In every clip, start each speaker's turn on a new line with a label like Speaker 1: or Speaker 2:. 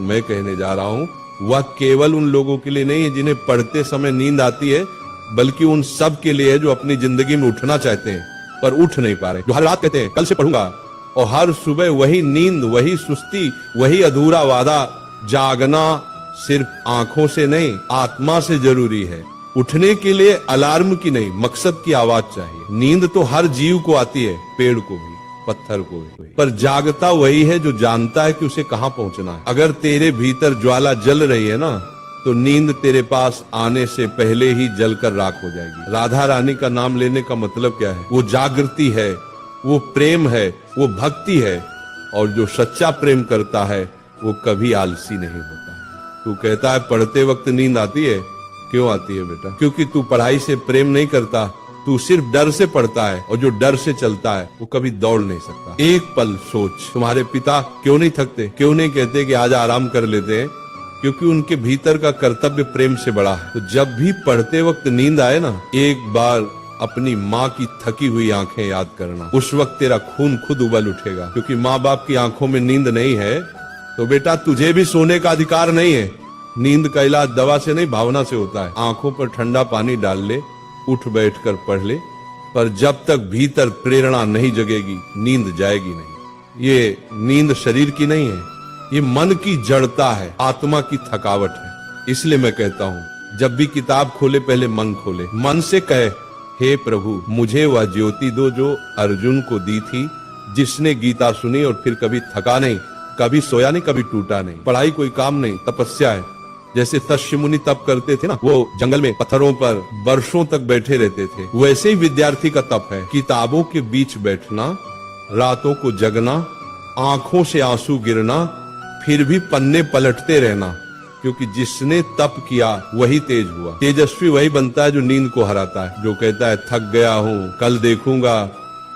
Speaker 1: मैं कहने जा रहा हूं वह केवल उन लोगों के लिए नहीं है जिन्हें पढ़ते समय नींद आती है, बल्कि उन सब के लिए है जो अपनी जिंदगी में उठना चाहते हैं पर उठ नहीं पा रहे, जो हर रात कहते हैं कल से पढ़ूंगा, और हर सुबह वही नींद, वही सुस्ती, वही अधूरा वादा। जागना सिर्फ आंखों से नहीं, आत्मा से जरूरी है। उठने के लिए अलार्म की नहीं, मकसद की आवाज चाहिए। नींद तो हर जीव को आती है, पेड़ को भी, पत्थर को भी, पर जागता वही है जो जानता है कि उसे कहां पहुंचना है। अगर तेरे भीतर ज्वाला जल रही है ना, तो नींद तेरे पास आने से पहले ही जलकर राख हो जाएगी। राधा रानी का नाम लेने का मतलब क्या है? वो जागृति है, वो प्रेम है, वो भक्ति है, और जो सच्चा प्रेम करता है वो कभी आलसी नहीं होता। तू कहता है पढ़ते वक्त नींद आती है, क्यों आती है बेटा? क्योंकि तू पढ़ाई से प्रेम नहीं करता, तू सिर्फ डर से पढ़ता है, और जो डर से चलता है वो कभी दौड़ नहीं सकता। एक पल सोच, तुम्हारे पिता क्यों नहीं थकते? क्यों नहीं कहते कि आज आराम कर लेते हैं? क्योंकि उनके भीतर का कर्तव्य प्रेम से बड़ा है। तो जब भी पढ़ते वक्त नींद आए ना, एक बार अपनी माँ की थकी हुई आंखें याद करना। उस वक्त तेरा खून खुद उबल उठेगा, क्योंकि माँ बाप की आंखों में नींद नहीं है तो बेटा तुझे भी सोने का अधिकार नहीं है। नींद का इलाज दवा से नहीं, भावना से होता है। आंखों पर ठंडा पानी डाल ले, उठ बैठकर पढ़ ले, पर जब तक भीतर प्रेरणा नहीं जगेगी नींद जाएगी नहीं। ये नींद शरीर की नहीं है, ये मन की जड़ता है, आत्मा की थकावट है। इसलिए मैं कहता हूँ जब भी किताब खोले पहले मन खोले, मन से कहे हे प्रभु मुझे वह ज्योति दो जो अर्जुन को दी थी, जिसने गीता सुनी और फिर कभी थका नहीं, कभी सोया नहीं, कभी टूटा नहीं। पढ़ाई कोई काम नहीं, तपस्या है। जैसे तस्य मुनि तप करते थे ना, वो जंगल में पत्थरों पर वर्षों तक बैठे रहते थे, वैसे ही विद्यार्थी का तप है। किताबों के बीच बैठना, रातों को जगना, आंखों से आंसू गिरना, फिर भी पन्ने पलटते रहना, क्योंकि जिसने तप किया वही तेज हुआ। तेजस्वी वही बनता है जो नींद को हराता है। जो कहता है थक गया हूँ, कल देखूंगा,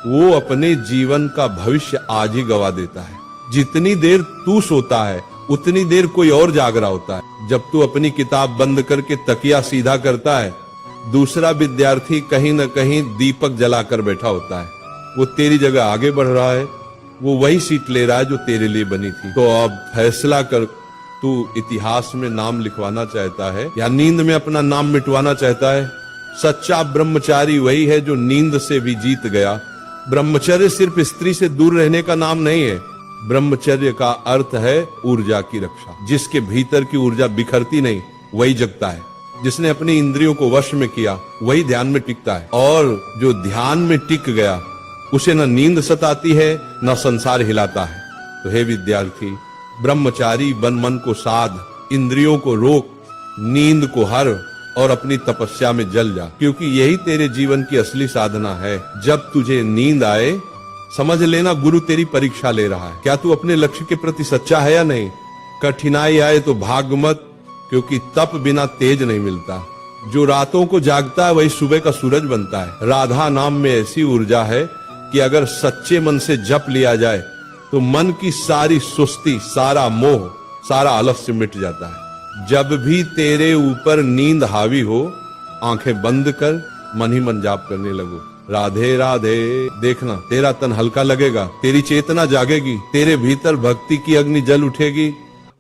Speaker 1: वो अपने जीवन का भविष्य आज ही गवा देता है। जितनी देर तू सोता है उतनी देर कोई और जाग रहा होता है। जब तू अपनी किताब बंद करके तकिया सीधा करता है, दूसरा विद्यार्थी कहीं न कहीं दीपक जलाकर बैठा होता है। वो तेरी जगह आगे बढ़ रहा है, वो वही सीट ले रहा है जो तेरे लिए बनी थी। तो अब फैसला कर, तू इतिहास में नाम लिखवाना चाहता है या नींद में अपना नाम मिटवाना चाहता है? सच्चा ब्रह्मचारी वही है जो नींद से भी जीत गया। ब्रह्मचर्य सिर्फ स्त्री से दूर रहने का नाम नहीं है। ब्रह्मचर्य का अर्थ है ऊर्जा की रक्षा। जिसके भीतर की ऊर्जा बिखरती नहीं वही जगता है। जिसने अपनी इंद्रियों को वश में किया वही ध्यान में टिकता है, और जो ध्यान में टिक गया उसे न नींद सताती है न संसार हिलाता है। तो हे विद्यार्थी, ब्रह्मचारी बन, मन को साध, इंद्रियों को रोक, नींद को हर, और अपनी तपस्या में जल जा, क्योंकि यही तेरे जीवन की असली साधना है। जब तुझे नींद आए समझ लेना गुरु तेरी परीक्षा ले रहा है। क्या तू अपने लक्ष्य के प्रति सच्चा है या नहीं? कठिनाई आए तो भाग मत, क्योंकि तप बिना तेज नहीं मिलता। जो रातों को जागता है वही सुबह का सूरज बनता है। राधा नाम में ऐसी ऊर्जा है कि अगर सच्चे मन से जप लिया जाए तो मन की सारी सुस्ती, सारा मोह, सारा आलस्य मिट जाता है। जब भी तेरे ऊपर नींद हावी हो, आंखें बंद कर मन ही मन जाप करने लगो, राधे राधे। देखना तेरा तन हल्का लगेगा, तेरी चेतना जागेगी, तेरे भीतर भक्ति की अग्नि जल उठेगी,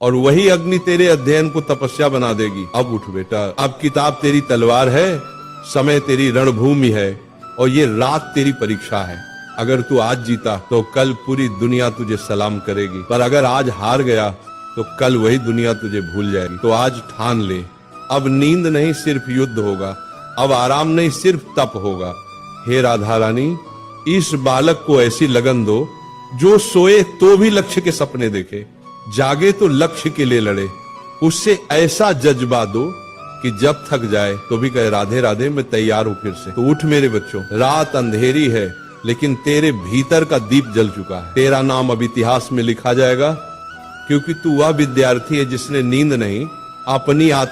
Speaker 1: और वही अग्नि तेरे अध्ययन को तपस्या बना देगी। अब उठ बेटा, अब किताब तेरी तलवार है, समय तेरी रणभूमि है, और ये रात तेरी परीक्षा है। अगर तू आज जीता तो कल पूरी दुनिया तुझे सलाम करेगी, पर अगर आज हार गया तो कल वही दुनिया तुझे भूल जाएगी। तो आज ठान ले, अब नींद नहीं सिर्फ युद्ध होगा, अब आराम नहीं सिर्फ तप होगा। हे राधा रानी, इस बालक को ऐसी लगन दो जो सोए तो भी लक्ष्य के सपने देखे, जागे तो लक्ष्य के लिए लड़े। उससे ऐसा जज्बा दो कि जब थक जाए तो भी कहे राधे राधे, मैं तैयार हूं फिर से। तो उठ मेरे बच्चों, रात अंधेरी है लेकिन तेरे भीतर का दीप जल चुका है। तेरा नाम अब इतिहास में लिखा जाएगा, क्योंकि तू वह विद्यार्थी है जिसने नींद नहीं, अपनी आत्मा